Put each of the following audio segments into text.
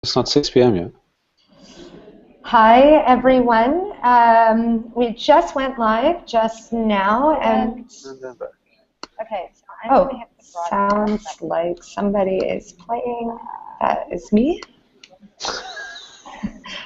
It's not 6 p.m. yet. Hi, everyone. We just went live just now, and okay. Oh, sounds like somebody is playing. That is me.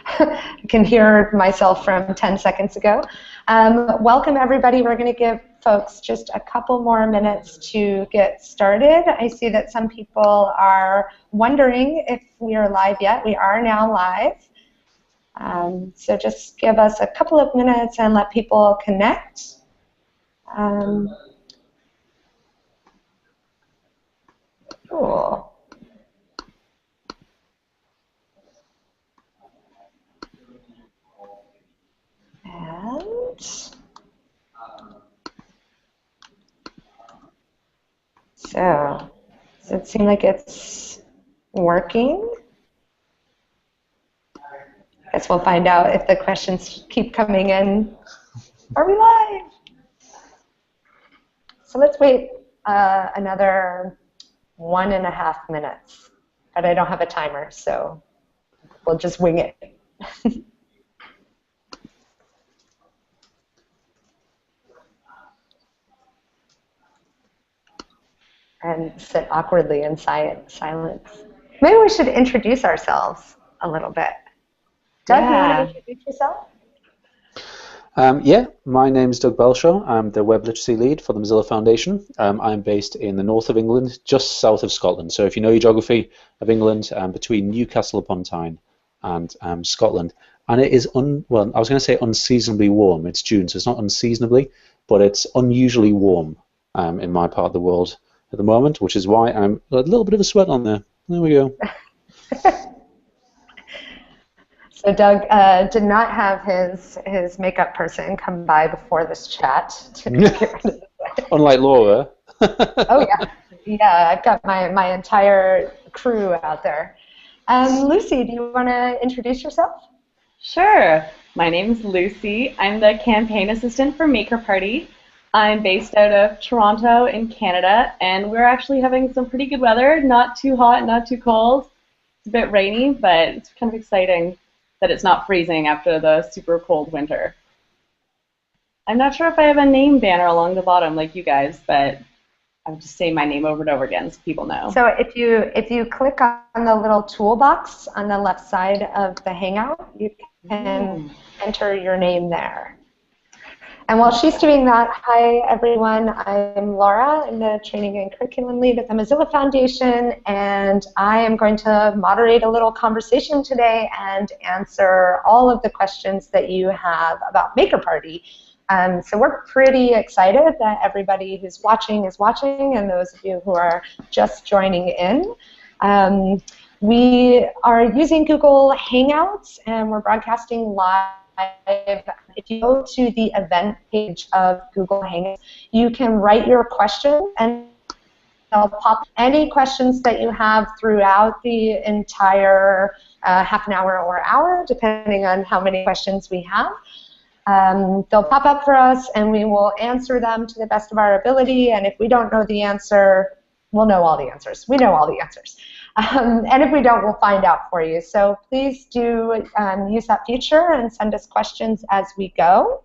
I can hear myself from 10 seconds ago. Welcome, everybody. We're going to give folks just a couple more minutes to get started. I see that some people are wondering if we are live yet. We are now live. So just give us a couple of minutes and let people connect. Cool. And so, does it seem like it's working? I guess we'll find out if the questions keep coming in. Are we live? So let's wait another 1.5 minutes. But I don't have a timer, so we'll just wing it. And sit awkwardly in silence. Maybe we should introduce ourselves a little bit. Doug, you want to introduce yourself? Yeah, my name is Doug Belshaw. I'm the Web Literacy Lead for the Mozilla Foundation. I'm based in the north of England, just south of Scotland. So if you know your geography of England, between Newcastle upon Tyne and Scotland. And it is, well, I was going to say unseasonably warm. It's June, so it's not unseasonably, but it's unusually warm in my part of the world at the moment, which is why I'm a little bit of a sweat on there. There we go. So Doug did not have his makeup person come by before this chat to get rid of it. Unlike Laura. Oh yeah, I've got my entire crew out there. Lucy, do you want to introduce yourself? Sure. My name is Lucy. I'm the campaign assistant for Maker Party. I'm based out of Toronto in Canada, and we're actually having some pretty good weather. Not too hot, not too cold. It's a bit rainy, but it's kind of exciting that it's not freezing after the super cold winter. I'm not sure if I have a name banner along the bottom like you guys, but I'm just saying my name over and over again so people know. So if you click on the little toolbox on the left side of the Hangout, you can enter your name there. And while she's doing that, hi everyone, I'm Laura. I'm the Training and Curriculum Lead at the Mozilla Foundation, and I am going to moderate a little conversation today and answer all of the questions that you have about Maker Party. So we're pretty excited that everybody who's watching is watching, and those of you who are just joining in. We are using Google Hangouts, and we're broadcasting live. If you go to the event page of Google Hangouts, you can write your question, and I'll pop any questions that you have throughout the entire half an hour or hour, depending on how many questions we have. They'll pop up for us, and we will answer them to the best of our ability. And if we don't know the answer, we'll know all the answers. We know all the answers. And if we don't, we'll find out for you. So please do use that feature and send us questions as we go.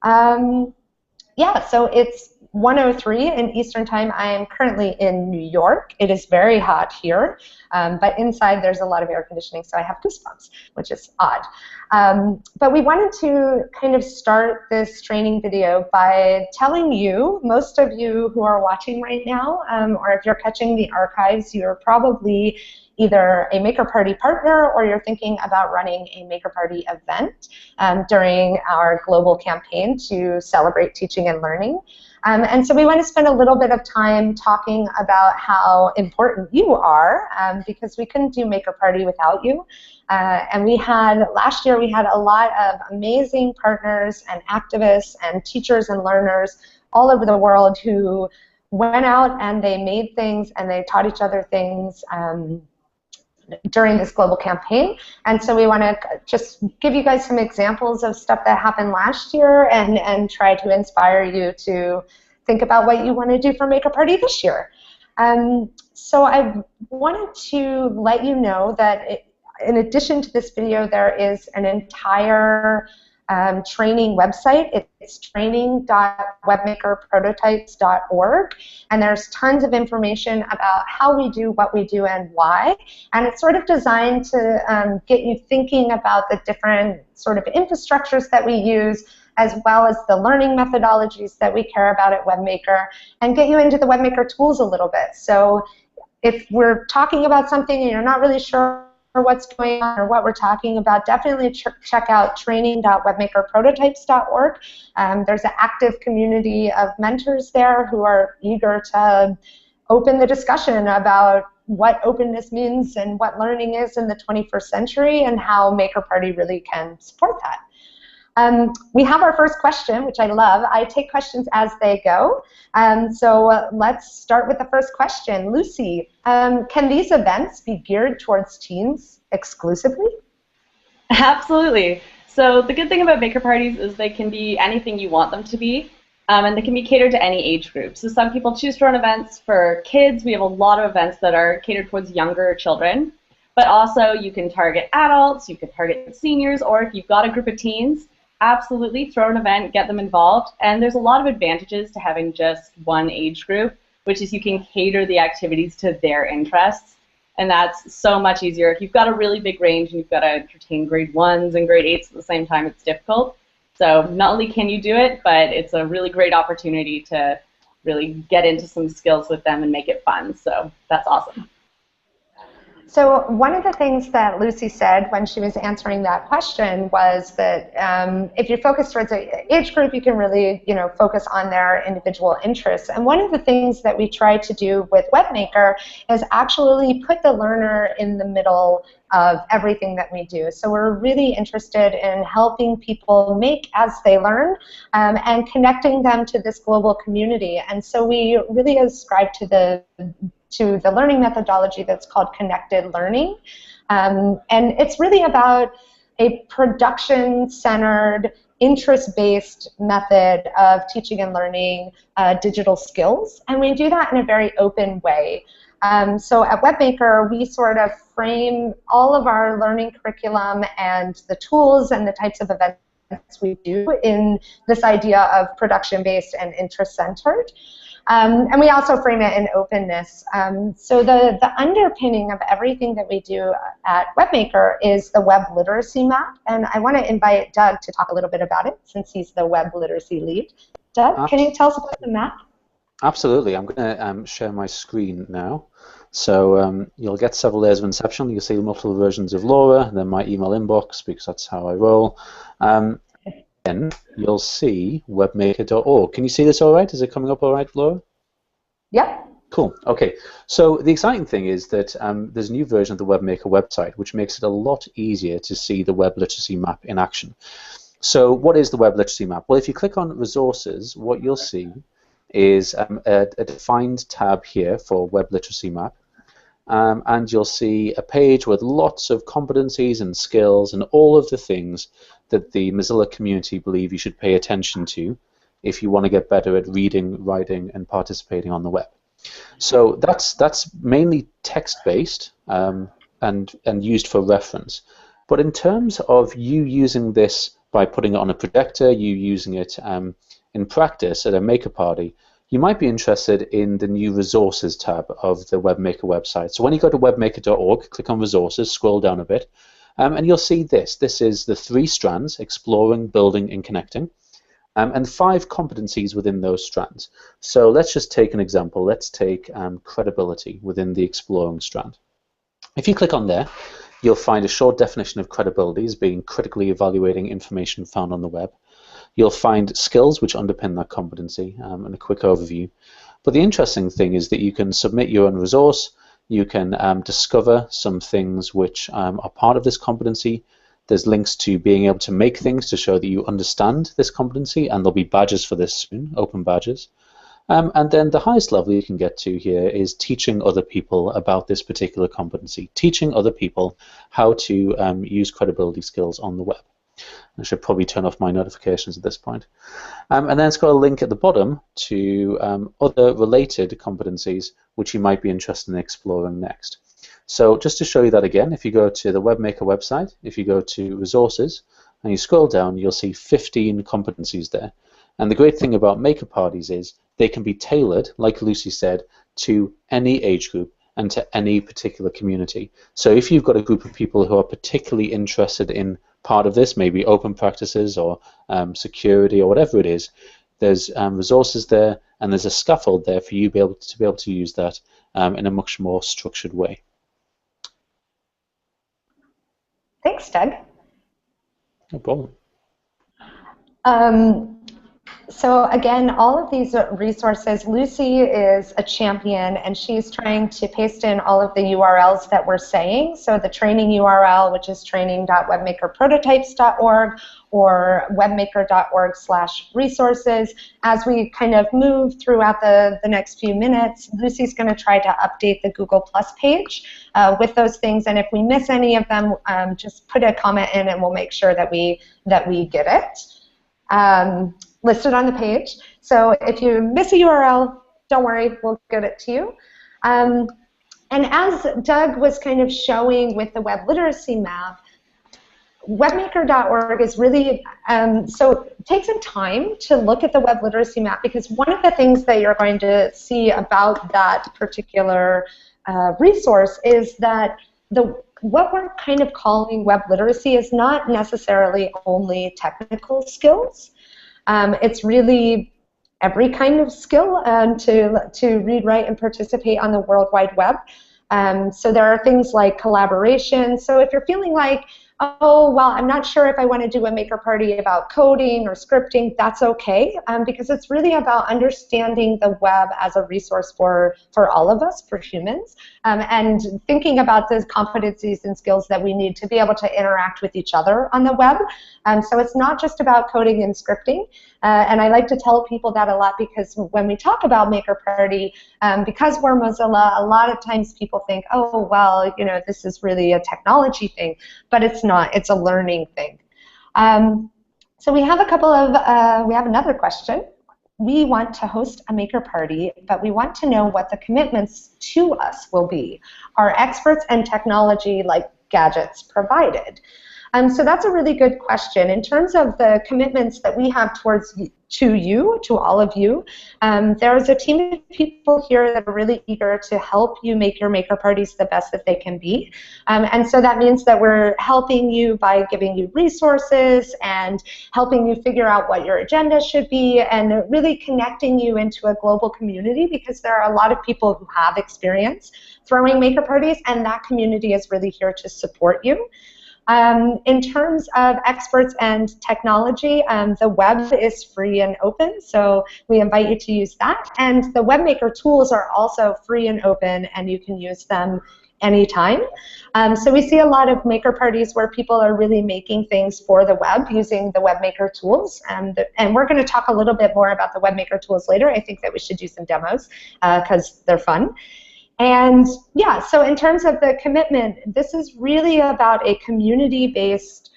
Yeah, so it's 1:03 in Eastern Time. I am currently in New York. It is very hot here, but inside there's a lot of air conditioning, so I have goosebumps, which is odd. But we wanted to kind of start this training video by telling you, most of you who are watching right now, or if you're catching the archives, you're probably either a Maker Party partner or you're thinking about running a Maker Party event during our global campaign to celebrate teaching and learning. And so we want to spend a little bit of time talking about how important you are, because we couldn't do Maker Party without you. And last year we had a lot of amazing partners and activists and teachers and learners all over the world who went out and they made things and they taught each other things during this global campaign. And so we want to just give you guys some examples of stuff that happened last year and try to inspire you to think about what you want to do for Maker Party this year. So I wanted to let you know that in addition to this video, there is an entire training website. It's training.webmakerprototypes.org, and there's tons of information about how we do what we do and why. And it's sort of designed to get you thinking about the different sort of infrastructures that we use, as well as the learning methodologies that we care about at WebMaker, and get you into the WebMaker tools a little bit. So if we're talking about something and you're not really sure what's going on or what we're talking about, definitely check out training.webmakerprototypes.org. There's an active community of mentors there who are eager to open the discussion about what openness means and what learning is in the 21st century and how Maker Party really can support that. We have our first question, which I love. I take questions as they go. So let's start with the first question. Lucy, can these events be geared towards teens exclusively? Absolutely. So the good thing about Maker Parties is they can be anything you want them to be, and they can be catered to any age group. So some people choose to run events for kids. We have a lot of events that are catered towards younger children. But also you can target adults, you can target seniors, or if you've got a group of teens, absolutely throw an event, get them involved. And there's a lot of advantages to having just one age group, which is you can cater the activities to their interests. And that's so much easier. If you've got a really big range and you've got to entertain grade 1s and grade 8s at the same time, it's difficult. So not only can you do it, but it's a really great opportunity to really get into some skills with them and make it fun. So that's awesome. So one of the things that Lucy said when she was answering that question was that if you're focused towards an age group, you can really, focus on their individual interests. And one of the things that we try to do with WebMaker is actually put the learner in the middle of everything that we do. So we're really interested in helping people make as they learn and connecting them to this global community. And so we really ascribe to the learning methodology that's called connected learning. And it's really about a production-centered, interest-based method of teaching and learning digital skills. And we do that in a very open way. So at WebMaker, we sort of frame all of our learning curriculum and the tools and the types of events we do in this idea of production-based and interest-centered. And we also frame it in openness. So the underpinning of everything that we do at WebMaker is the Web Literacy Map. And I want to invite Doug to talk a little bit about it since he's the Web Literacy lead. Doug, can you tell us about the map? Absolutely. I'm going to share my screen now. So you'll get several layers of inception. You'll see multiple versions of Laura, and then my email inbox, because that's how I roll. Then you'll see webmaker.org. Can you see this all right? Is it coming up all right, Laura? Yeah. Cool. Okay. So the exciting thing is that there's a new version of the WebMaker website, which makes it a lot easier to see the Web Literacy Map in action. So what is the Web Literacy Map? Well, if you click on Resources, what you'll see is a defined tab here for Web Literacy Map. And you'll see a page with lots of competencies and skills and all of the things that the Mozilla community believe you should pay attention to if you want to get better at reading, writing, and participating on the web. So that's mainly text-based and used for reference. But in terms of you using this by putting it on a projector, you using it in practice at a Maker Party, you might be interested in the new Resources tab of the WebMaker website. So when you go to webmaker.org, click on Resources, scroll down a bit, and you'll see this. This is the 3 strands: exploring, building, and connecting, and 5 competencies within those strands. So let's just take an example. Let's take credibility within the exploring strand. If you click on there, you'll find a short definition of credibility as being critically evaluating information found on the web. You'll find skills which underpin that competency and a quick overview. But the interesting thing is that you can submit your own resource. You can discover some things which are part of this competency. There's links to being able to make things to show that you understand this competency, and there'll be badges for this soon, open badges. And then the highest level you can get to here is teaching other people about this particular competency, teaching other people how to use credibility skills on the web. I should probably turn off my notifications at this point. And then it's got a link at the bottom to other related competencies which you might be interested in exploring next. So just to show you that again, if you go to the WebMaker website, if you go to resources and you scroll down, you'll see 15 competencies there. And the great thing about maker parties is they can be tailored, like Lucy said, to any age group and to any particular community. So if you've got a group of people who are particularly interested in part of this, maybe open practices or security or whatever it is, there's resources there and there's a scaffold there for you to be able to use that in a much more structured way. Thanks, Doug. No problem. So again, all of these resources, Lucy is a champion, and she's trying to paste in all of the URLs that we're saying. So the training URL, which is training.webmakerprototypes.org, or webmaker.org/resources. As we kind of move throughout the next few minutes, Lucy's going to try to update the Google Plus page with those things. And if we miss any of them, just put a comment in, and we'll make sure that we get it. Listed on the page. So if you miss a URL, don't worry, we'll get it to you. And as Doug was kind of showing with the web literacy map, webmaker.org is really, so take some time to look at the web literacy map, because one of the things that you're going to see about that particular resource is that what we're kind of calling web literacy is not necessarily only technical skills. It's really every kind of skill to read, write, and participate on the World Wide Web. So there are things like collaboration. So if you're feeling like, oh, well, I'm not sure if I want to do a maker party about coding or scripting, that's okay, because it's really about understanding the web as a resource for all of us, for humans, and thinking about the competencies and skills that we need to be able to interact with each other on the web. So it's not just about coding and scripting. And I like to tell people that a lot, because when we talk about Maker Party, because we're Mozilla, a lot of times people think, oh, well, you know, this is really a technology thing, but it's not. It's a learning thing. So we have we have another question. We want to host a Maker Party, but we want to know what the commitments to us will be. Are experts and technology like gadgets provided? So that's a really good question. In terms of the commitments that we have to all of you, there's a team of people here that are really eager to help you make your maker parties the best that they can be. And so that means that we're helping you by giving you resources and helping you figure out what your agenda should be, and really connecting you into a global community, because there are a lot of people who have experience throwing maker parties, and that community is really here to support you. In terms of experts and technology, the web is free and open, so we invite you to use that. And the WebMaker tools are also free and open, and you can use them anytime. So we see a lot of maker parties where people are really making things for the web using the WebMaker tools. And we're going to talk a little bit more about the WebMaker tools later. I think that we should do some demos because they're fun. And yeah, so in terms of the commitment, this is really about a community-based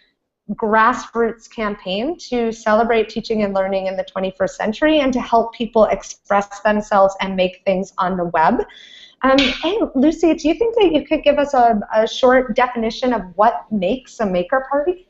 grassroots campaign to celebrate teaching and learning in the 21st century and to help people express themselves and make things on the web. Hey, Lucy, do you think that you could give us a short definition of what makes a maker party?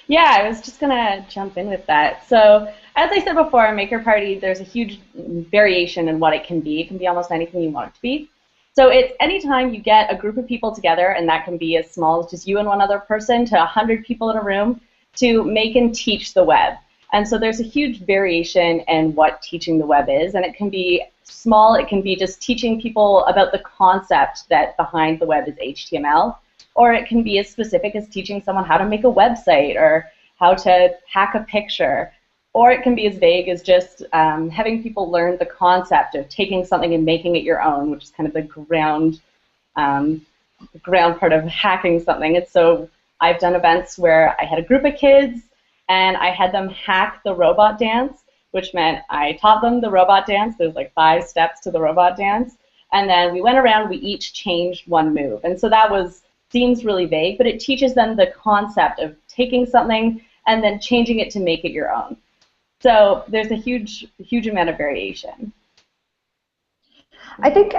Yeah, I was just going to jump in with that. So as I said before, a maker party, there's a huge variation in what it can be. It can be almost anything you want it to be. So it's anytime you get a group of people together, and that can be as small as just you and one other person to 100 people in a room, to make and teach the web. And so there's a huge variation in what teaching the web is, and it can be small. It can be just teaching people about the concept that behind the web is HTML, or it can be as specific as teaching someone how to make a website or how to hack a picture. Or it can be as vague as just having people learn the concept of taking something and making it your own, which is kind of the ground part of hacking something. And so I've done events where I had a group of kids and I had them hack the robot dance, which meant I taught them the robot dance. There's like 5 steps to the robot dance. And then we went around, we each changed one move. And so that seems really vague, but it teaches them the concept of taking something and then changing it to make it your own. So there's a huge amount of variation. I think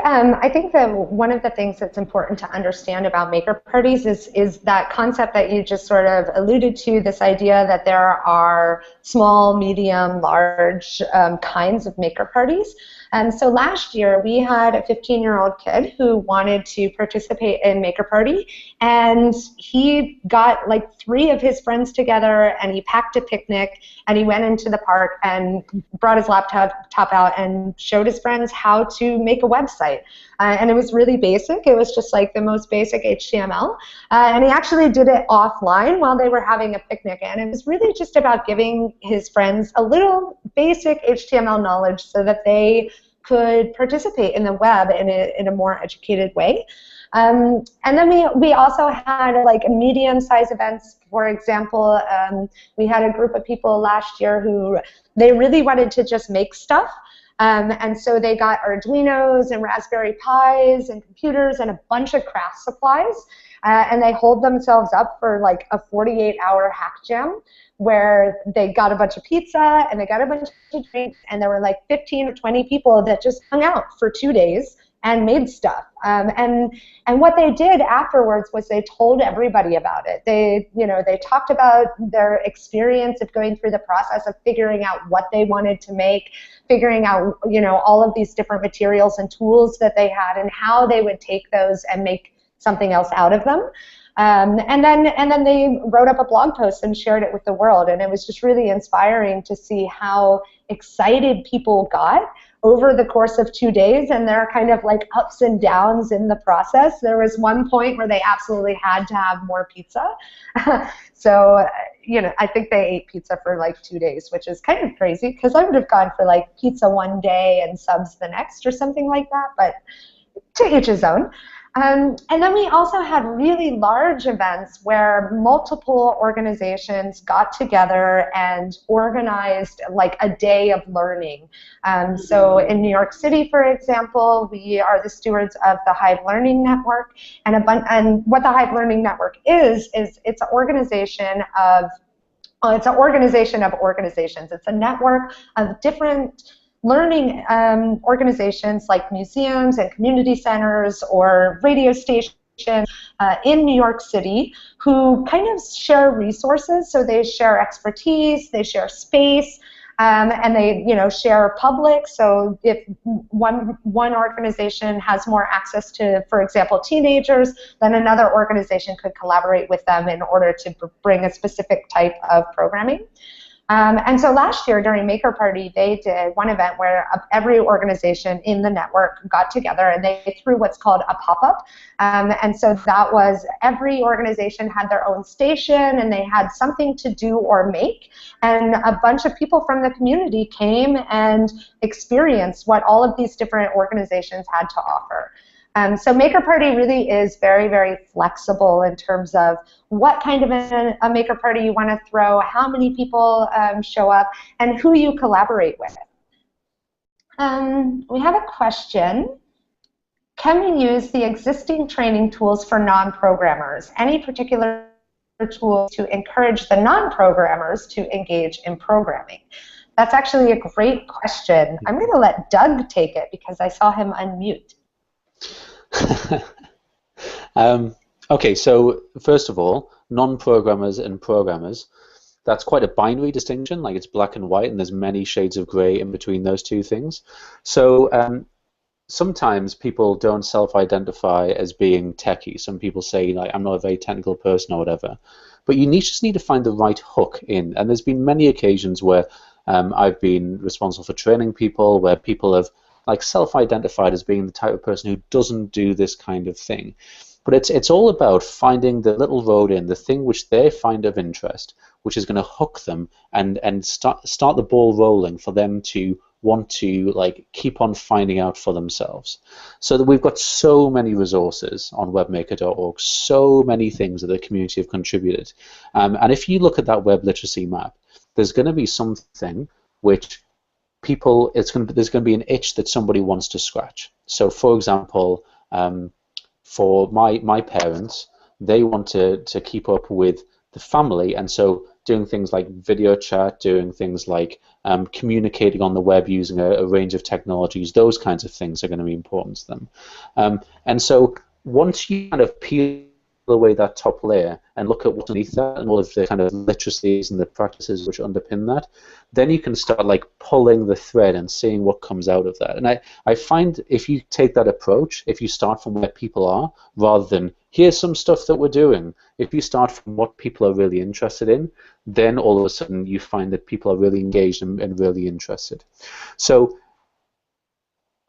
that one of the things that's important to understand about maker parties is that concept that you just sort of alluded to, this idea that there are small, medium, large kinds of maker parties. And so last year we had a 15-year-old kid who wanted to participate in Maker Party, and he got like 3 of his friends together, and he packed a picnic, and he went into the park and brought his laptop out and showed his friends how to make a website. And it was really basic. It was just like the most basic HTML. And he actually did it offline while they were having a picnic. And it was really just about giving his friends a little basic HTML knowledge so that they could participate in the web in a more educated way. And then we also had like medium-sized events. For example, we had a group of people last year who they really wanted to just make stuff. And so they got Arduinos and Raspberry Pis and computers and a bunch of craft supplies. And they holed themselves up for like a 48-hour hack jam where they got a bunch of pizza and they got a bunch of drinks, and there were like 15 or 20 people that just hung out for 2 days and made stuff. And what they did afterwards was they told everybody about it. They talked about their experience of going through the process of figuring out what they wanted to make, figuring out all of these different materials and tools that they had, and how they would take those and make something else out of them. And then they wrote up a blog post and shared it with the world, and it was just really inspiring to see how excited people got over the course of 2 days, and there are kind of like ups and downs in the process. There was one point where they absolutely had to have more pizza. So, I think they ate pizza for like 2 days, which is kind of crazy because I would have gone for like pizza one day and subs the next or something like that, but to each his own. And then we also had really large events where multiple organizations got together and organized like a day of learning. So in New York City, for example, we are the stewards of the Hive Learning Network. And what the Hive Learning Network is it's an organization of organizations. It's a network of different learning organizations like museums and community centers or radio stations in New York City who kind of share resources. So they share expertise, they share space, and they share public. So if one organization has more access to, for example, teenagers, then another organization could collaborate with them in order to bring a specific type of programming. And so last year during Maker Party, they did one event where every organization in the network got together and they threw what's called a pop-up. And so that was every organization had their own station and they had something to do or make. And a bunch of people from the community came and experienced what all of these different organizations had to offer. So Maker Party really is very, very flexible in terms of what kind of a Maker Party you want to throw, how many people show up, and who you collaborate with. We have a question. Can we use the existing training tools for non-programmers? Any particular tools to encourage the non-programmers to engage in programming? That's actually a great question. I'm going to let Doug take it because I saw him unmute. Okay, so first of all, non-programmers and programmers, that's quite a binary distinction, like it's black and white, and there's many shades of gray in between those two things. So sometimes people don't self-identify as being techie. Some people say, like, I'm not a very technical person or whatever. But you just need to find the right hook in, and there's been many occasions where I've been responsible for training people, where people have like self-identified as being the type of person who doesn't do this kind of thing. But it's all about finding the little road in, the thing which they find of interest, which is going to hook them and start the ball rolling for them to want to like keep on finding out for themselves. So that we've got so many resources on webmaker.org, so many things that the community have contributed. And if you look at that web literacy map, there's going to be something which there's going to be an itch that somebody wants to scratch. So, for example, for my parents, they want to keep up with the family, and so doing things like video chat, doing things like communicating on the web using a range of technologies. Those kinds of things are going to be important to them. And so once you kind of peel away that top layer and look at what's underneath that and all of the kind of literacies and the practices which underpin that, then you can start like pulling the thread and seeing what comes out of that. And I find if you take that approach, if you start from where people are rather than here's some stuff that we're doing, if you start from what people are really interested in, then all of a sudden you find that people are really engaged and really interested. So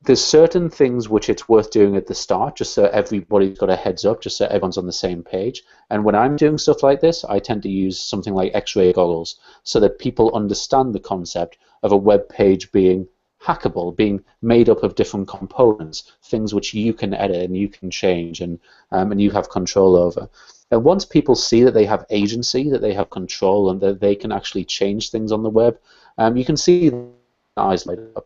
there's certain things which it's worth doing at the start, just so everybody's got a heads up, just so everyone's on the same page. And when I'm doing stuff like this, I tend to use something like X-ray goggles so that people understand the concept of a web page being hackable, being made up of different components, things which you can edit and you can change and you have control over. And once people see that they have agency, that they have control, and that they can actually change things on the web, you can see their eyes light up.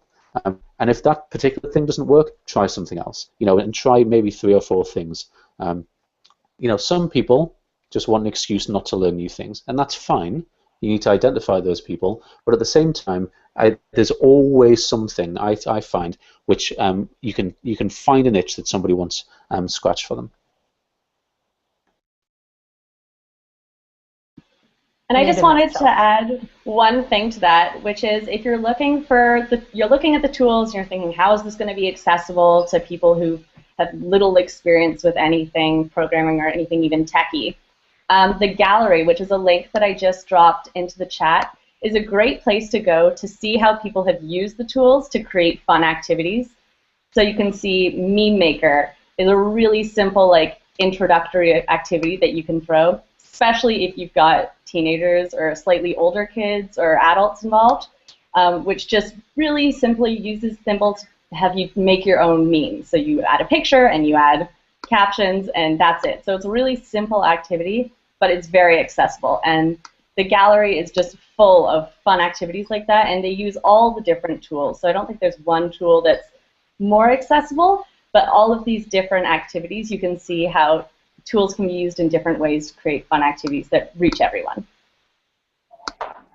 And if that particular thing doesn't work, try something else, and try maybe 3 or 4 things. Some people just want an excuse not to learn new things, and that's fine. You need to identify those people, but at the same time, there's always something I find which you can find an itch that somebody wants scratched for them. And I just wanted to add one thing to that, which is if you're looking at the tools and you're thinking, how is this going to be accessible to people who have little experience with anything programming or anything even techie? The gallery, which is a link that I just dropped into the chat, is a great place to go to see how people have used the tools to create fun activities. So you can see Meme Maker is a really simple introductory activity that you can throw, especially if you've got teenagers or slightly older kids or adults involved, which just really simply uses Thimble to have you make your own memes. So you add a picture and you add captions and that's it. So it's a really simple activity, but it's very accessible. And the gallery is just full of fun activities like that, and they use all the different tools. So I don't think there's one tool that's more accessible, but all of these different activities, you can see how tools can be used in different ways to create fun activities that reach everyone.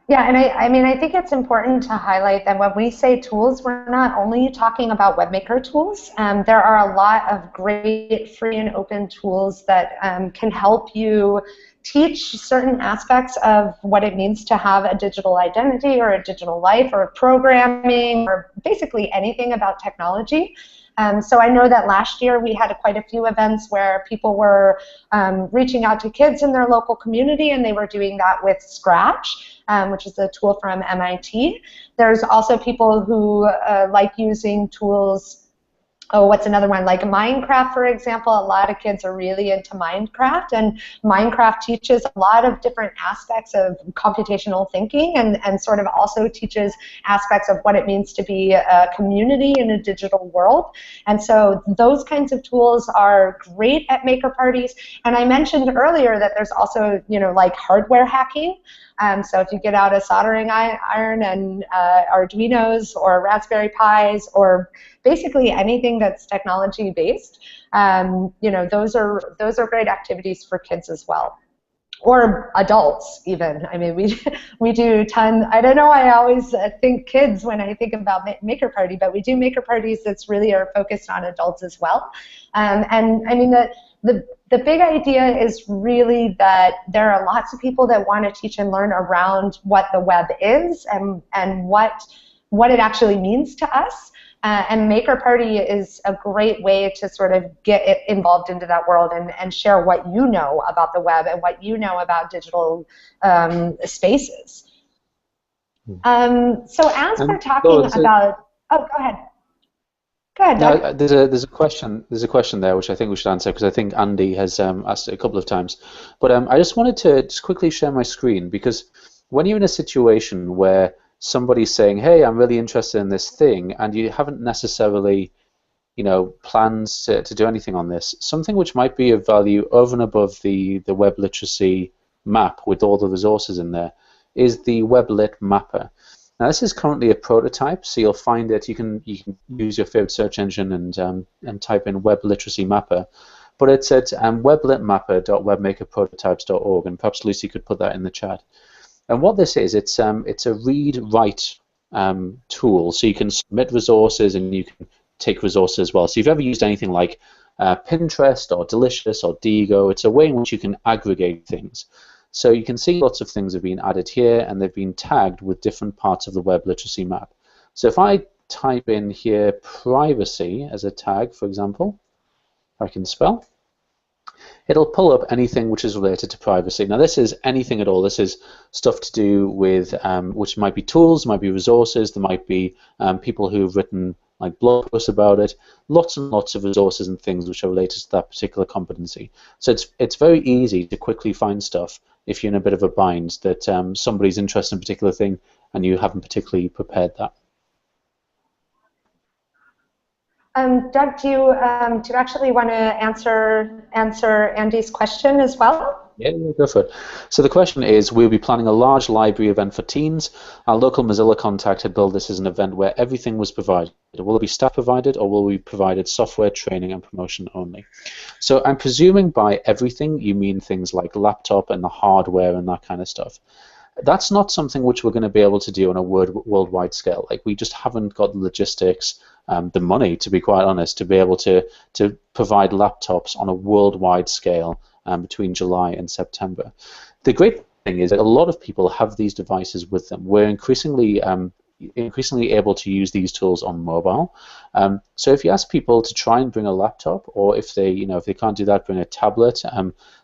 Yeah, and I think it's important to highlight that when we say tools, we're not only talking about WebMaker tools. There are a lot of great free and open tools that can help you teach certain aspects of what it means to have a digital identity or a digital life or programming or basically anything about technology. So I know that last year we had quite a few events where people were reaching out to kids in their local community, and they were doing that with Scratch, which is a tool from MIT. There's also people who like using tools. Oh, what's another one? Like Minecraft, for example. A lot of kids are really into Minecraft, and Minecraft teaches a lot of different aspects of computational thinking and sort of also teaches aspects of what it means to be a community in a digital world. And so those kinds of tools are great at maker parties. And I mentioned earlier that there's also, like hardware hacking. So if you get out a soldering iron and Arduinos or Raspberry Pis or basically anything that's technology based, those are great activities for kids as well, or adults even. I mean, we do ton. I don't know. I always think kids when I think about maker party, but we do maker parties that's really are focused on adults as well. And I mean the big idea is really that there are lots of people that want to teach and learn around what the web is and what it actually means to us. And Maker Party is a great way to sort of get involved into that world and share what you know about the web and what you know about digital spaces. So as we're talking about, go ahead. Go ahead, Doug. No, there's a question there which I think we should answer because I think Andy has asked it a couple of times. But I just wanted to just quickly share my screen, because when you're in a situation where somebody's saying, hey, I'm really interested in this thing, and you haven't necessarily plans to do anything on this, something which might be of value over and above the web literacy map with all the resources in there is the WebLit Mapper. Now this is currently a prototype, so you'll find it. You can use your favorite search engine and type in Web Literacy Mapper, but it's at weblitmapper.webmakerprototypes.org, and perhaps Lucy could put that in the chat. And what this is, it's a read-write tool, so you can submit resources and you can take resources as well. So if you've ever used anything like Pinterest or Delicious or Diigo, it's a way in which you can aggregate things. So you can see lots of things have been added here, and they've been tagged with different parts of the web literacy map. So if I type in here privacy as a tag, for example, I can spell, it'll pull up anything which is related to privacy. Now this is anything at all. This is stuff to do with, which might be tools, might be resources, there might be people who've written like blog posts about it, lots and lots of resources and things which are related to that particular competency. So it's very easy to quickly find stuff if you're in a bit of a bind that somebody's interested in a particular thing and you haven't particularly prepared that. Doug, do you actually want to answer Andy's question as well? Yeah, go for it. So the question is, we'll be planning a large library event for teens. Our local Mozilla contact had billed this as an event where everything was provided. Will it be staff provided, or will we provided software, training, and promotion only? So I'm presuming by everything you mean things like laptop and the hardware and that kind of stuff. That's not something which we're going to be able to do on a worldwide scale. Like, we just haven't got the logistics, the money, to be quite honest, to be able to provide laptops on a worldwide scale between July and September. The great thing is that a lot of people have these devices with them. We're increasingly able to use these tools on mobile. So if you ask people to try and bring a laptop, or if they can't do that, bring a tablet,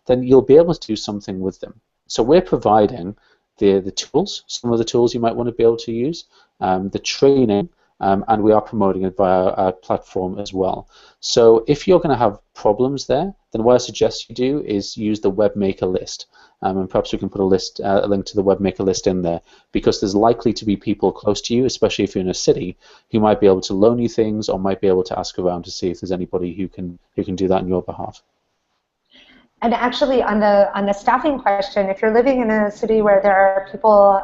then you'll be able to do something with them. So we're providing the tools, some of the tools you might want to be able to use, the training, and we are promoting it via our platform as well. So if you're going to have problems there, then what I suggest you do is use the WebMaker list. And perhaps we can put a link to the WebMaker list in there, because there's likely to be people close to you, especially if you're in a city, who might be able to loan you things or might be able to ask around to see if there's anybody who can do that on your behalf. And actually, on the staffing question, if you're living in a city where there are people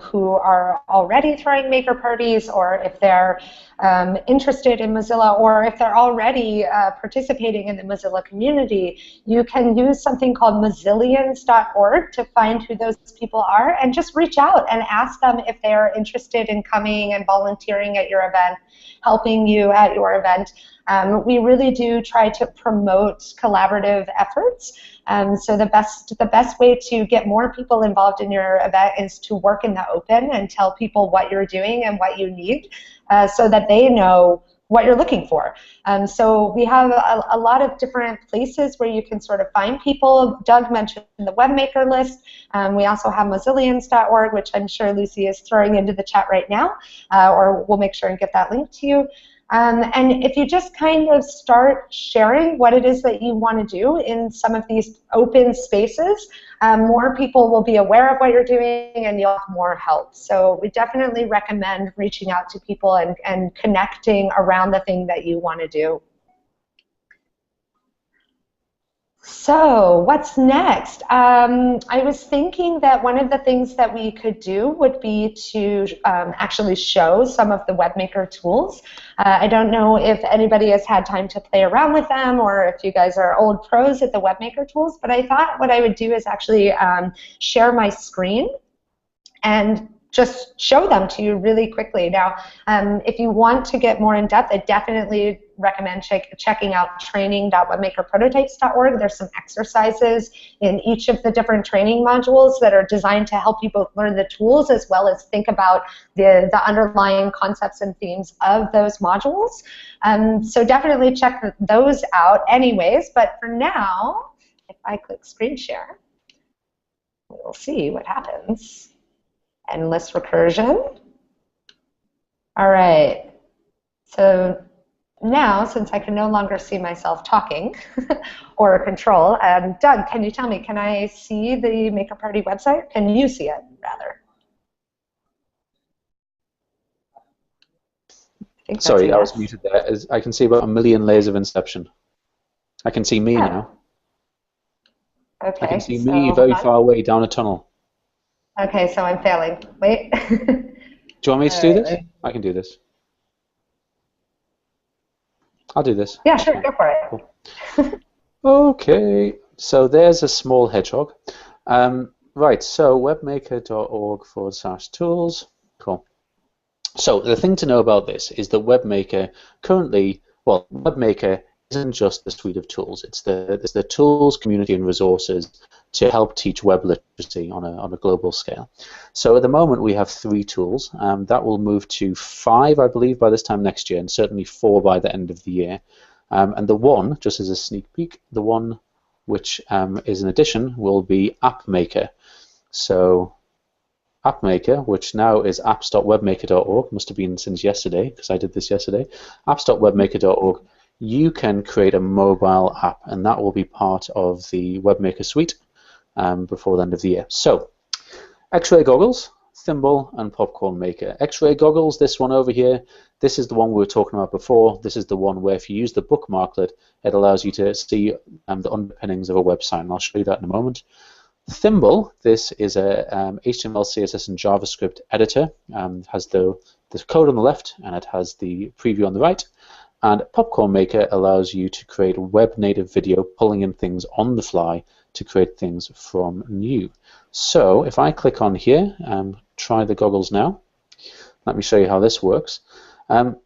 who are already throwing maker parties, or if they're interested in Mozilla, or if they're already participating in the Mozilla community, you can use something called Mozillians.org to find who those people are, and just reach out and ask them if they are interested in coming and volunteering at your event, helping you at your event. We really do try to promote collaborative efforts. So the best way to get more people involved in your event is to work in the open and tell people what you're doing and what you need, so that they know what you're looking for. So we have a lot of different places where you can sort of find people. Doug mentioned the WebMaker list. We also have Mozillians.org, which I'm sure Lucy is throwing into the chat right now, or we'll make sure and get that link to you. And if you just kind of start sharing what it is that you want to do in some of these open spaces, more people will be aware of what you're doing, and you'll have more help. So we definitely recommend reaching out to people and connecting around the thing that you want to do. So what's next? I was thinking that one of the things that we could do would be to actually show some of the WebMaker tools. I don't know if anybody has had time to play around with them, or if you guys are old pros at the WebMaker tools, but I thought what I would do is actually share my screen and just show them to you really quickly. Now, if you want to get more in depth, I definitely recommend checking out training.webmakerprototypes.org. There's some exercises in each of the different training modules that are designed to help you both learn the tools as well as think about the underlying concepts and themes of those modules. So definitely check those out anyways. But for now, if I click screen share, we'll see what happens. Endless recursion. All right. So now, since I can no longer see myself talking or control, Doug, can you tell me, can I see the Maker Party website? Can you see it, rather? Sorry, I was muted there. I can see about 1 million layers of inception. I can see me now. Okay. I can see me very far away down a tunnel. Okay, so I'm failing. Wait. Do you want me to do this? I can do this. I'll do this. Yeah, sure, go for it. Cool. Okay, so there's a small hedgehog. Right, so webmaker.org/tools. Cool. So the thing to know about this is that WebMaker currently, well, WebMaker isn't just the suite of tools. It's the tools, community, and resources to help teach web literacy on a global scale. So at the moment we have 3 tools. That will move to 5, I believe, by this time next year, and certainly 4 by the end of the year. And the one, just as a sneak peek, the one which is an addition will be AppMaker. So AppMaker, which now is apps.webmaker.org, must have been since yesterday because I did this yesterday, apps.webmaker.org, you can create a mobile app, and that will be part of the WebMaker suite before the end of the year. So, X-Ray goggles, Thimble, and Popcorn Maker. X-Ray goggles, this one over here, this is the one we were talking about before. This is the one where if you use the bookmarklet, it allows you to see the underpinnings of a website, and I'll show you that in a moment. Thimble, this is a HTML, CSS, and JavaScript editor. It has the code on the left, and it has the preview on the right. And Popcorn Maker allows you to create web-native video, pulling in things on the fly to create things from new. So if I click on here, try the goggles now. Let me show you how this works.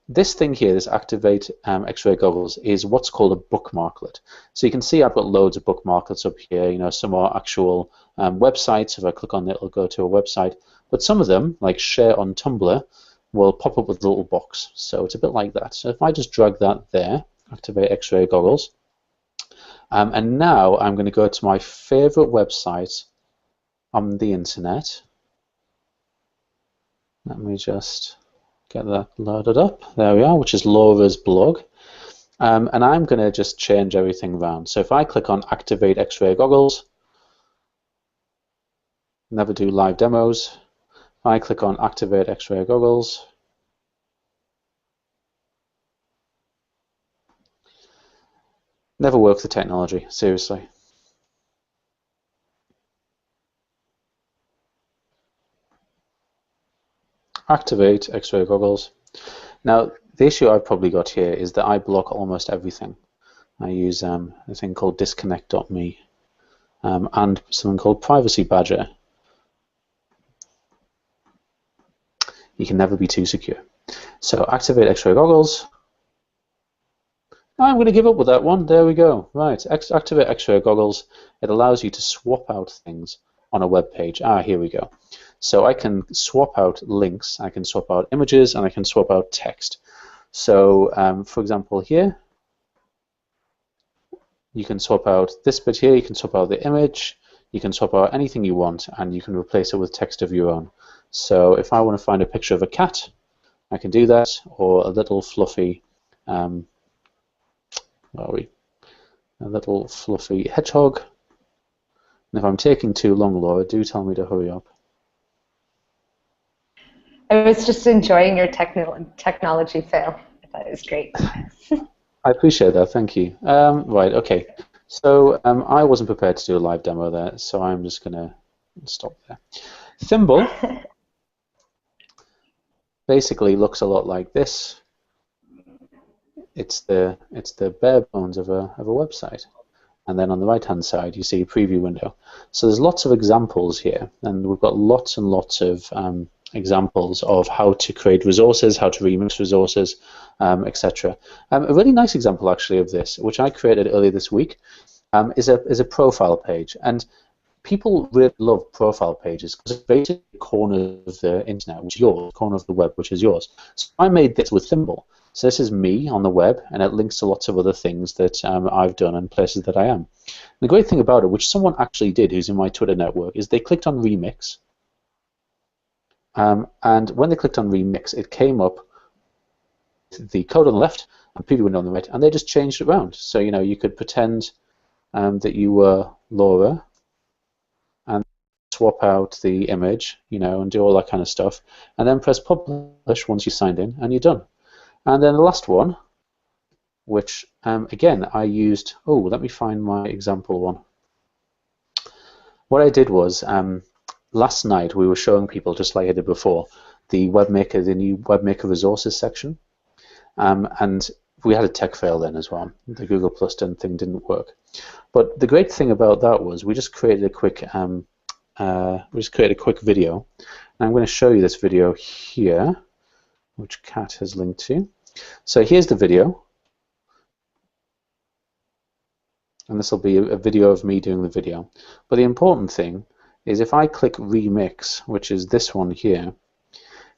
This thing here, this Activate X-Ray goggles, is what's called a bookmarklet. So you can see I've got loads of bookmarklets up here. You know, some are actual websites. If I click on it, it'll go to a website. But some of them, like Share on Tumblr, will pop up with a little box. So it's a bit like that. So if I just drag that there, Activate X-Ray goggles, and now I'm going to go to my favorite website on the internet. Let me just get that loaded up. There we are, which is Laura's blog. And I'm going to just change everything around. So if I click on Activate X-Ray goggles, never do live demos. If I click on Activate X-Ray goggles, never work the technology, seriously. Activate X-Ray goggles. Now, the issue I've probably got here is that I block almost everything. I use a thing called disconnect.me and something called Privacy Badger. You can never be too secure. So activate X-Ray goggles. I'm going to give up with that one. There we go. Right, activate X-Ray goggles. It allows you to swap out things on a web page. Here we go. So I can swap out links, I can swap out images, and I can swap out text. So, for example, here, you can swap out this bit here, you can swap out the image, you can swap out anything you want, and you can replace it with text of your own. So if I want to find a picture of a cat, I can do that, or a little fluffy, where are we? A little fluffy hedgehog. And if I'm taking too long, Laura, do tell me to hurry up. I was just enjoying your technology fail. I thought it was great. I appreciate that, thank you. Right, okay. So I wasn't prepared to do a live demo there, so I'm just going to stop there. Thimble basically looks a lot like this. It's the bare bones of a website. And then on the right-hand side, you see a preview window. So there's lots of examples here, and we've got lots and lots of examples of how to create resources, how to remix resources, etc. A really nice example, actually, of this, which I created earlier this week, is a profile page. And people really love profile pages because it's basically the corner of the internet, which is yours, corner of the web, which is yours. So I made this with Thimble. So this is me on the web, and it links to lots of other things that I've done and places that I am. And the great thing about it, which someone actually did who's in my Twitter network, is they clicked on Remix. And when they clicked on Remix, it came up the code on the left and preview window on the right, and they just changed it around. So you could pretend that you were Laura and swap out the image, and do all that kind of stuff, and then press publish once you signed in, and you're done. And then the last one, which again I used. Oh, let me find my example one. What I did was last night we were showing people, just like I did before, the new WebMaker resources section, and we had a tech fail then as well. The Google Plus thing didn't work. But the great thing about that was we just created a quick create a quick video. And I'm going to show you this video here, which Kat has linked to. So here's the video. And this will be a video of me doing the video. But the important thing is if I click Remix, which is this one here,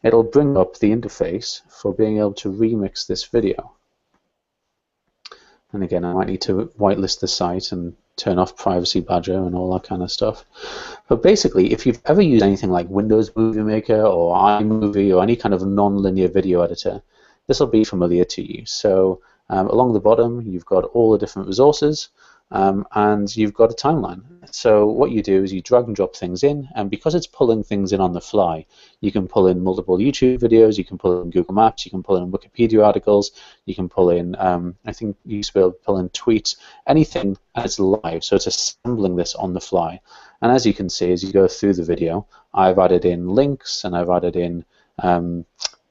it'll bring up the interface for being able to remix this video. And again, I might need to whitelist the site and turn off Privacy Badger and all that kind of stuff. But basically, if you've ever used anything like Windows Movie Maker or iMovie or any kind of non-linear video editor, this will be familiar to you. So along the bottom, you've got all the different resources, and you've got a timeline. So what you do is you drag and drop things in, and because it's pulling things in on the fly, you can pull in multiple YouTube videos, you can pull in Google Maps, you can pull in Wikipedia articles, you can pull in, I think you used to be able to pull in tweets, anything that's live. So it's assembling this on the fly. And as you can see, as you go through the video, I've added in links and I've added in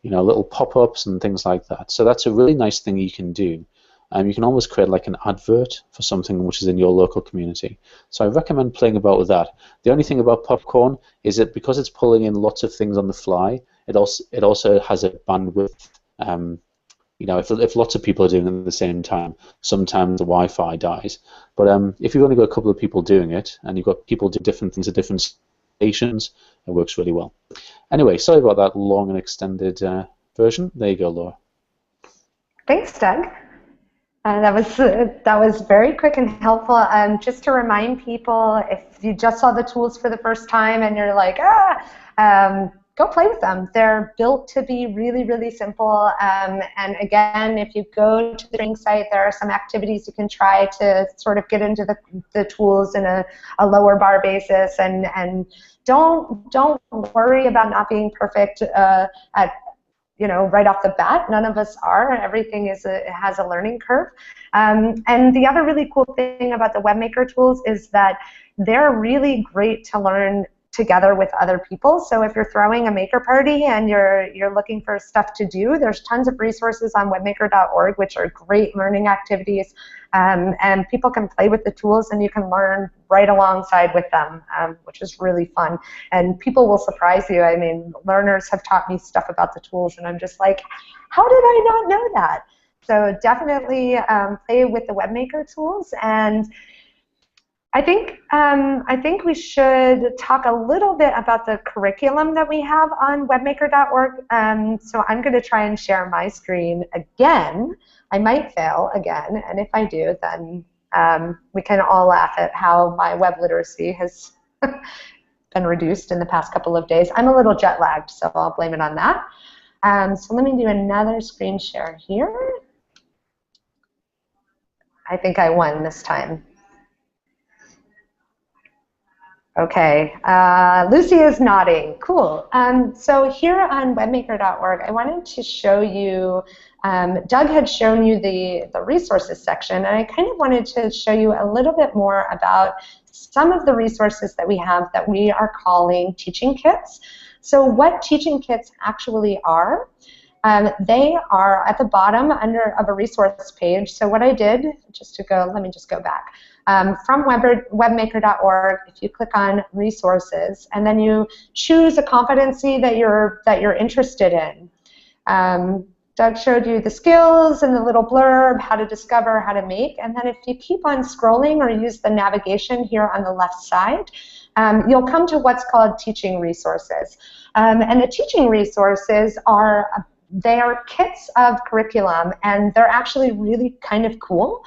little pop-ups and things like that. So that's a really nice thing you can do. You can almost create like an advert for something which is in your local community. So I recommend playing about with that. The only thing about Popcorn is that because it's pulling in lots of things on the fly, it also has a bandwidth. If lots of people are doing it at the same time, sometimes the Wi-Fi dies. But if you've only got a couple of people doing it, and you've got people doing different things at different stations, it works really well. Anyway, sorry about that long and extended version. There you go, Laura. Thanks, Doug. That was very quick and helpful. Just to remind people, if you just saw the tools for the first time and you're like, go play with them. They're built to be really, really simple. And again, if you go to the training site, there are some activities you can try to sort of get into the tools in a lower bar basis. And don't worry about not being perfect right off the bat. None of us are. Everything has a learning curve. And the other really cool thing about the WebMaker tools is that they're really great to learn together with other people. So if you're throwing a maker party and you're looking for stuff to do, there's tons of resources on webmaker.org, which are great learning activities. And people can play with the tools and you can learn right alongside with them, which is really fun. And people will surprise you. I mean, learners have taught me stuff about the tools and I'm just like, how did I not know that? So definitely play with the WebMaker tools. And I think we should talk a little bit about the curriculum that we have on webmaker.org. So I'm going to try and share my screen again. I might fail again, and if I do, then we can all laugh at how my web literacy has been reduced in the past couple of days. I'm a little jet lagged, so I'll blame it on that. So let me do another screen share here. I think I won this time. Okay, Lucy is nodding. Cool. So here on webmaker.org, I wanted to show you, Doug had shown you the resources section, and I kind of wanted to show you a little bit more about some of the resources that we have that we are calling teaching kits. So what teaching kits actually are, they are at the bottom of a resource page. So what I did, let me just go back. From webmaker.org, if you click on resources, and then you choose a competency that you're interested in. Doug showed you the skills and the little blurb, how to discover, how to make, and then if you keep on scrolling or use the navigation here on the left side, you'll come to what's called teaching resources. And the teaching resources are kits of curriculum, and they're actually really kind of cool.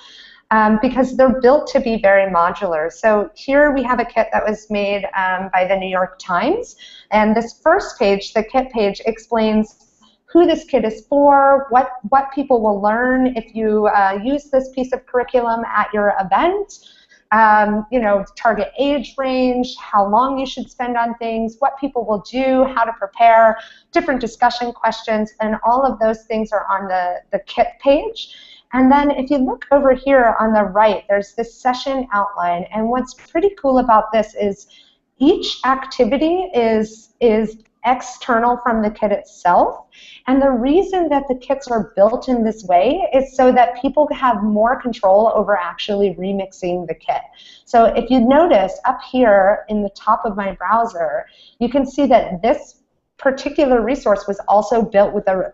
Because they're built to be very modular. So here we have a kit that was made by the New York Times, and this first page, the kit page, explains who this kit is for, what people will learn if you use this piece of curriculum at your event, target age range, how long you should spend on things, what people will do, how to prepare, different discussion questions, and all of those things are on the kit page. And then if you look over here on the right, there's this session outline. And what's pretty cool about this is each activity is external from the kit itself. And the reason that the kits are built in this way is so that people have more control over actually remixing the kit. So if you notice up here in the top of my browser, you can see that this particular resource was also built with a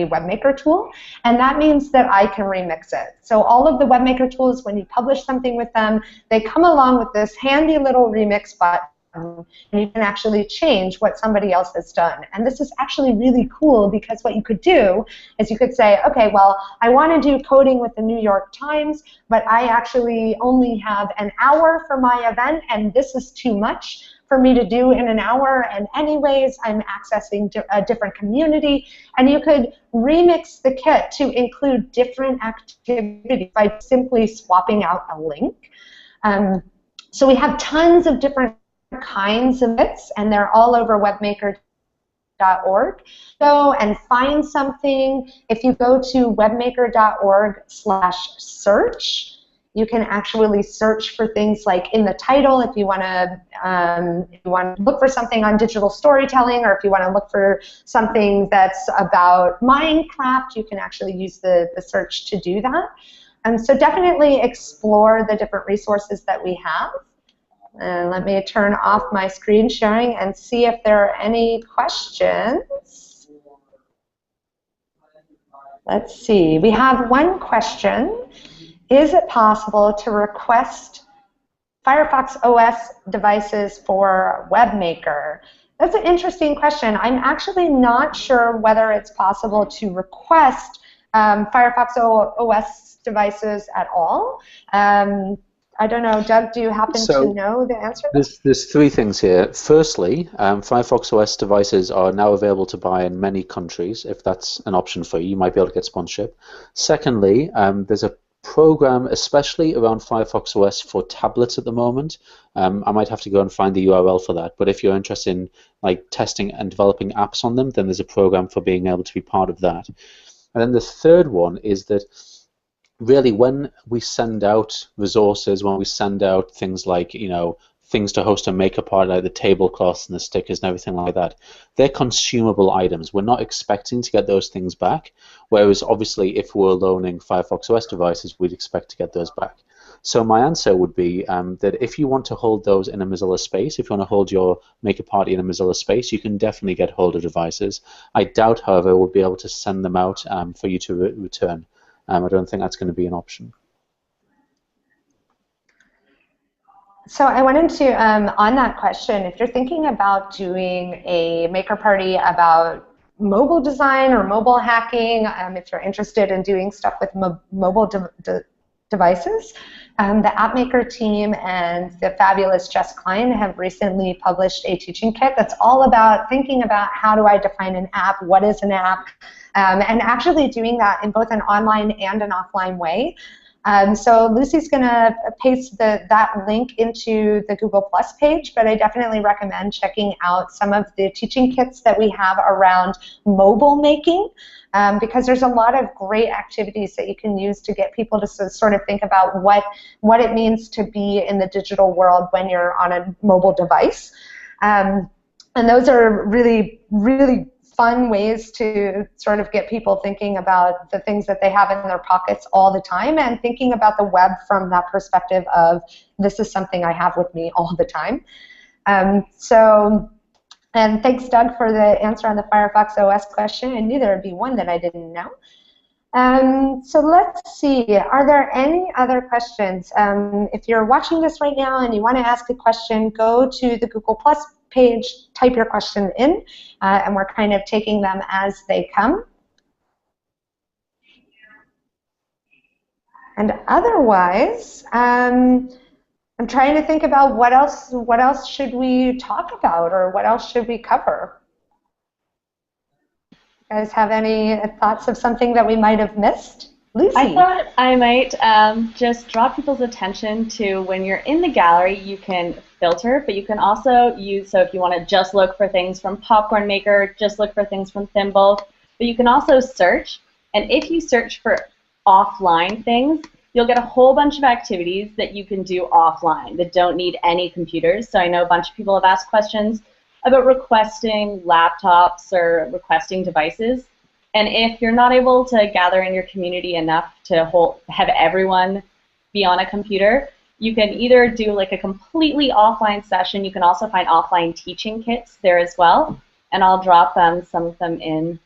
WebMaker tool, and that means that I can remix it. So all of the WebMaker tools, when you publish something with them, they come along with this handy little remix button, and you can actually change what somebody else has done. And this is actually really cool, because what you could do is you could say, okay, well, I want to do coding with the New York Times, but I actually only have an hour for my event, and this is too much for me to do in an hour, and anyways, I'm accessing a different community. And you could remix the kit to include different activities by simply swapping out a link. So we have tons of different kinds of kits, and they're all over webmaker.org. Go and find something. If you go to webmaker.org/search, you can actually search for things like in the title if you want to look for something on digital storytelling, or if you want to look for something that's about Minecraft, you can actually use the search to do that. And so definitely explore the different resources that we have. And let me turn off my screen sharing and see if there are any questions. Let's see. We have one question. Is it possible to request Firefox OS devices for WebMaker? That's an interesting question. I'm actually not sure whether it's possible to request Firefox OS devices at all. I don't know, Doug, do you happen to know the answer? There's three things here. Firstly, Firefox OS devices are now available to buy in many countries. If that's an option for you, you might be able to get sponsorship. Secondly, there's a program especially around Firefox OS for tablets at the moment. I might have to go and find the URL for that, but if you're interested in like testing and developing apps on them, then there's a program for being able to be part of that. And then the third one is that really when we send out resources, when we send out things like, you know, things to host a Maker Party, like the tablecloths and the stickers and everything like that, they're consumable items. We're not expecting to get those things back, whereas obviously if we're loaning Firefox OS devices, we'd expect to get those back. So my answer would be that if you want to hold those in a Mozilla space, if you want to hold your Maker Party in a Mozilla space, you can definitely get hold of devices. I doubt, however, we'll be able to send them out for you to return. I don't think that's going to be an option. So I wanted to, on that question, if you're thinking about doing a Maker Party about mobile design or mobile hacking, if you're interested in doing stuff with mobile devices, the AppMaker team and the fabulous Jess Klein have recently published a teaching kit that's all about thinking about how do I define an app, what is an app, and actually doing that in both an online and an offline way. So Lucy's going to paste that link into the Google Plus page, but I definitely recommend checking out some of the teaching kits that we have around mobile making, because there's a lot of great activities that you can use to get people to sort of think about what it means to be in the digital world when you're on a mobile device. And those are really, really fun ways to sort of get people thinking about the things that they have in their pockets all the time and thinking about the web from that perspective of this is something I have with me all the time. And thanks, Doug, for the answer on the Firefox OS question. I knew there would be one that I didn't know. So let's see, are there any other questions? If you're watching this right now and you want to ask a question, go to the Google Plus page, type your question in, and we're kind of taking them as they come. And otherwise, I'm trying to think about what else should we talk about, or what else should we cover? You guys have any thoughts of something that we might have missed? Lucy? I thought I might just draw people's attention to when you're in the gallery, you can filter, but you can also use, so if you want to just look for things from Popcorn Maker, just look for things from Thimble, but you can also search, and if you search for offline things, you'll get a whole bunch of activities that you can do offline that don't need any computers. So I know a bunch of people have asked questions about requesting laptops or requesting devices. And if you're not able to gather in your community enough to have everyone be on a computer, you can either do like a completely offline session. You can also find offline teaching kits there as well. And I'll drop some of them in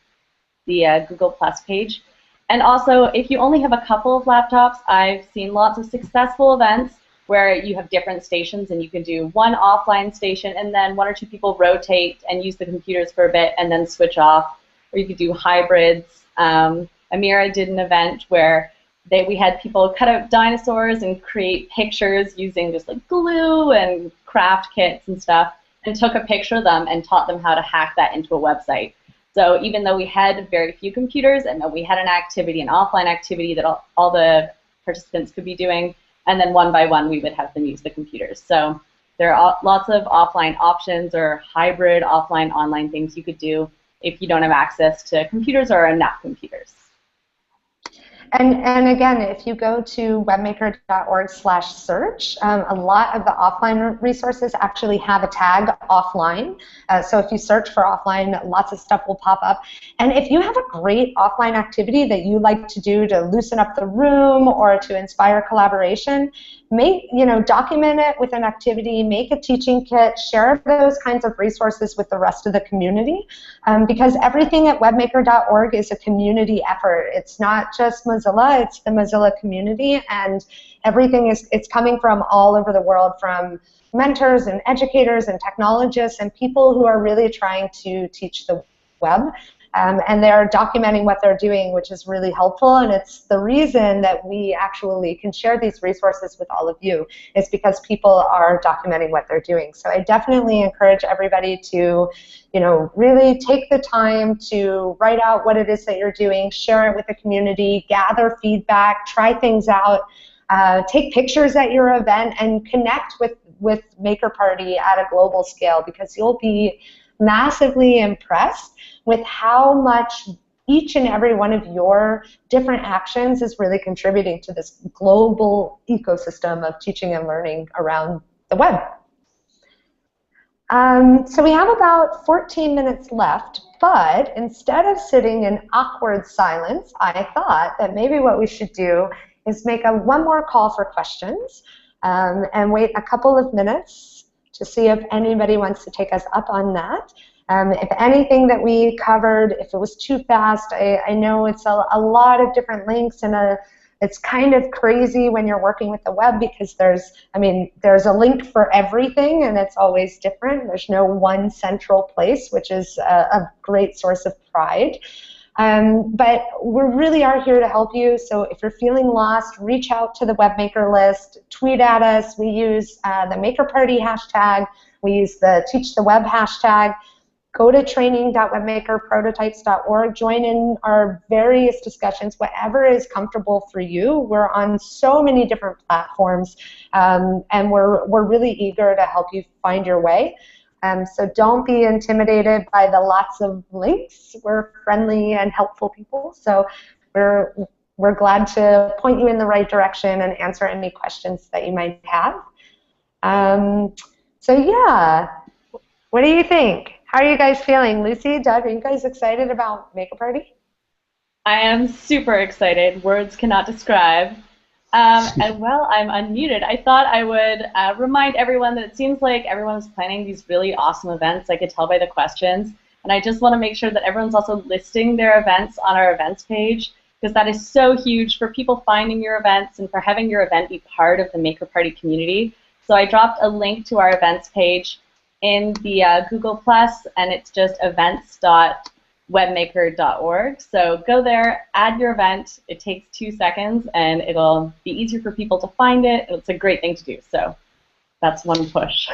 the Google Plus page. And also, if you only have a couple of laptops, I've seen lots of successful events where you have different stations and you can do one offline station and then one or two people rotate and use the computers for a bit and then switch off. Or you could do hybrids. Amira did an event where we had people cut out dinosaurs and create pictures using just like glue and craft kits and stuff, and took a picture of them and taught them how to hack that into a website. So even though we had very few computers and that we had an activity, an offline activity that all the participants could be doing, and then one by one we would have them use the computers. So there are lots of offline options or hybrid offline-online things you could do if you don't have access to computers or enough computers. And again, if you go to webmaker.org/search, a lot of the offline resources actually have a tag offline. So if you search for offline, lots of stuff will pop up. And if you have a great offline activity that you like to do to loosen up the room or to inspire collaboration, document it with an activity, make a teaching kit, share those kinds of resources with the rest of the community, because everything at webmaker.org is a community effort. It's not just Mozilla, it's the Mozilla community, and everything it's coming from all over the world, from mentors and educators and technologists and people who are really trying to teach the web. And they're documenting what they're doing, which is really helpful, and it's the reason that we actually can share these resources with all of you, is because people are documenting what they're doing. So I definitely encourage everybody to, really take the time to write out what it is that you're doing, share it with the community, gather feedback, try things out, take pictures at your event, and connect with MakerParty at a global scale, because you'll be massively impressed with how much each and every one of your different actions is really contributing to this global ecosystem of teaching and learning around the web. So we have about 14 minutes left, but instead of sitting in awkward silence, I thought that maybe what we should do is make one more call for questions and wait a couple of minutes to see if anybody wants to take us up on that. If anything that we covered, if it was too fast, I know it's a lot of different links, and it's kind of crazy when you're working with the web, because there's a link for everything, and it's always different. There's no one central place, which is a great source of pride. But we really are here to help you, so if you're feeling lost, reach out to the Webmaker list, tweet at us. We use the MakerParty hashtag, we use the Teach the Web hashtag. Go to training.webmakerprototypes.org, join in our various discussions, whatever is comfortable for you. We're on so many different platforms, and we're really eager to help you find your way. So don't be intimidated by the lots of links. We're friendly and helpful people, so we're glad to point you in the right direction and answer any questions that you might have. So yeah, what do you think? How are you guys feeling? Lucy, Doug, are you guys excited about MakerParty? I am super excited. Words cannot describe. And well, I'm unmuted. I thought I would remind everyone that it seems like everyone's planning these really awesome events. I could tell by the questions. And I just want to make sure that everyone's also listing their events on our events page, because that is so huge for people finding your events and for having your event be part of the MakerParty community. So I dropped a link to our events page in the Google Plus, and it's just events.webmaker.org. So go there, add your event. It takes 2 seconds, and it'll be easier for people to find it. It's a great thing to do. So that's one push.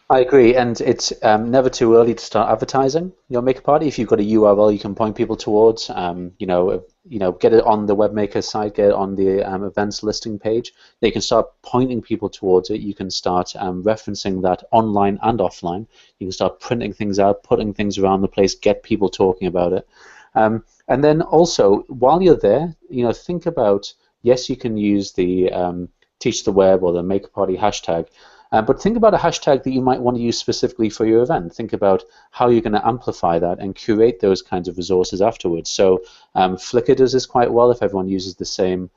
I agree, and it's never too early to start advertising your MakerParty. If you've got a URL, you can point people towards. Get it on the WebMaker site, get it on the events listing page. They can start pointing people towards it. You can start referencing that online and offline. You can start printing things out, putting things around the place, get people talking about it. And then also, while you're there, think about, yes, you can use the Teach the Web or the MakerParty hashtag. But think about a hashtag that you might want to use specifically for your event. Think about how you're going to amplify that and curate those kinds of resources afterwards. So Flickr does this quite well if everyone uses the same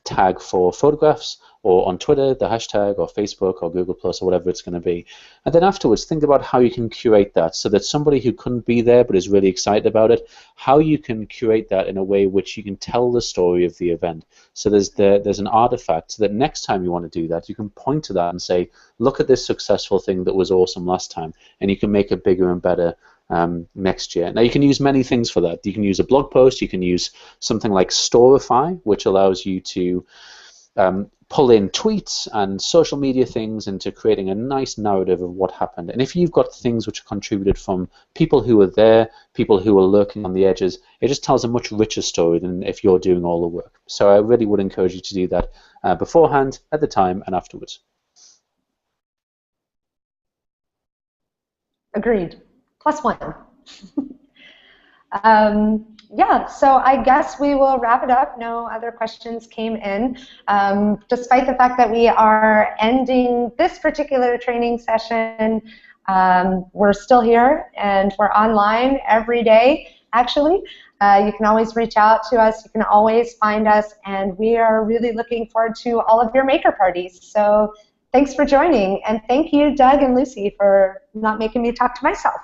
tag for photographs, or on Twitter, the hashtag, or Facebook, or Google Plus, or whatever it's going to be. And then afterwards, think about how you can curate that so that somebody who couldn't be there but is really excited about it, how you can curate that in a way which you can tell the story of the event. So there's an artifact so that next time you want to do that, you can point to that and say, look at this successful thing that was awesome last time, and you can make it bigger and better next year. Now, you can use many things for that. You can use a blog post, you can use something like Storify, which allows you to pull in tweets and social media things into creating a nice narrative of what happened. And if you've got things which are contributed from people who were there, people who were lurking on the edges, it just tells a much richer story than if you're doing all the work. So I really would encourage you to do that beforehand, at the time, and afterwards. Agreed. +1. Yeah, so I guess we will wrap it up. No other questions came in. Despite the fact that we are ending this particular training session, we're still here and we're online every day, actually. You can always reach out to us. You can always find us, and we are really looking forward to all of your maker parties. So thanks for joining, and thank you, Doug and Lucy, for not making me talk to myself.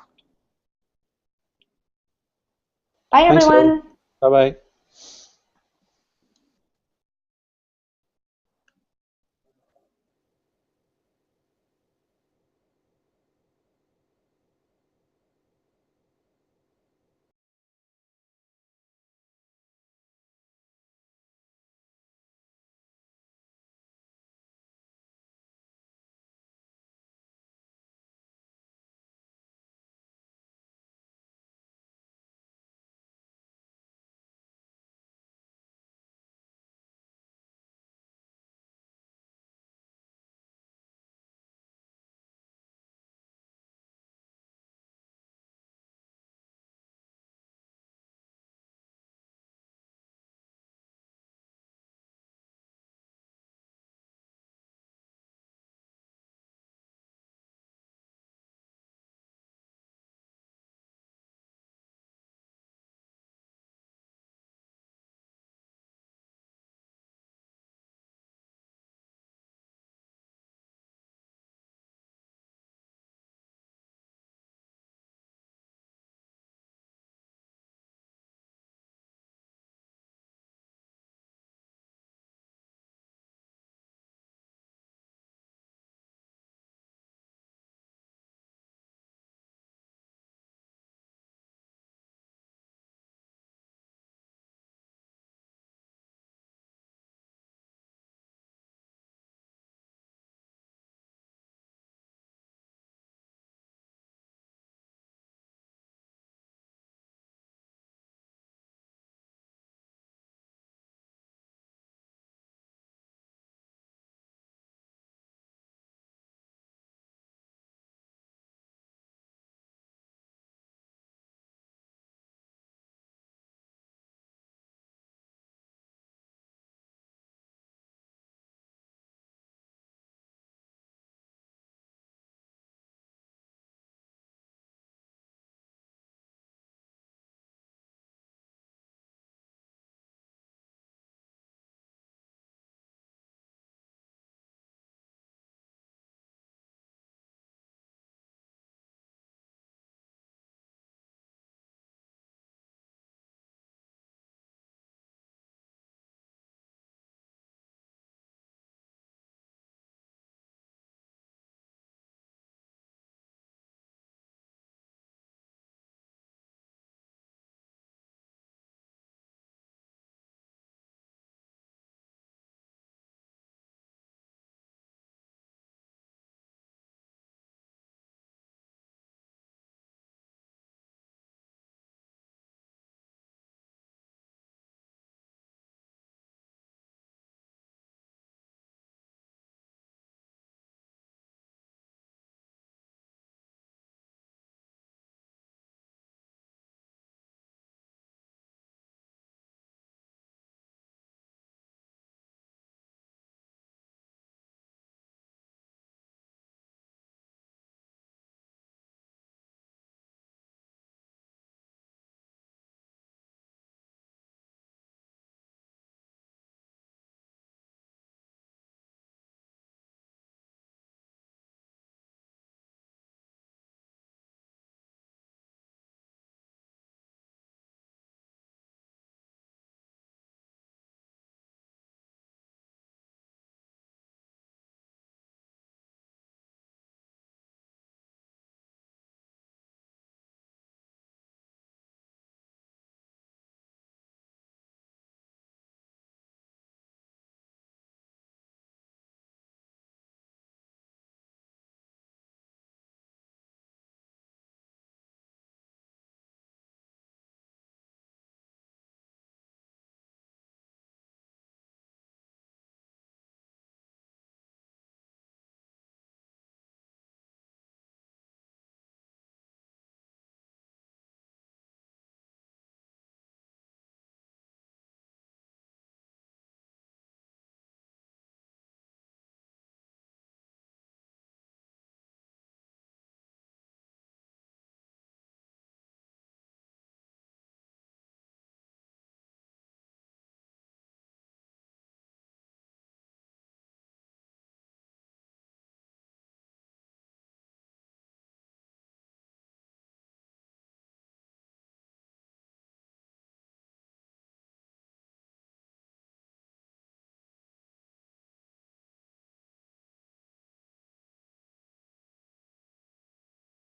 Bye, everyone. Bye-bye.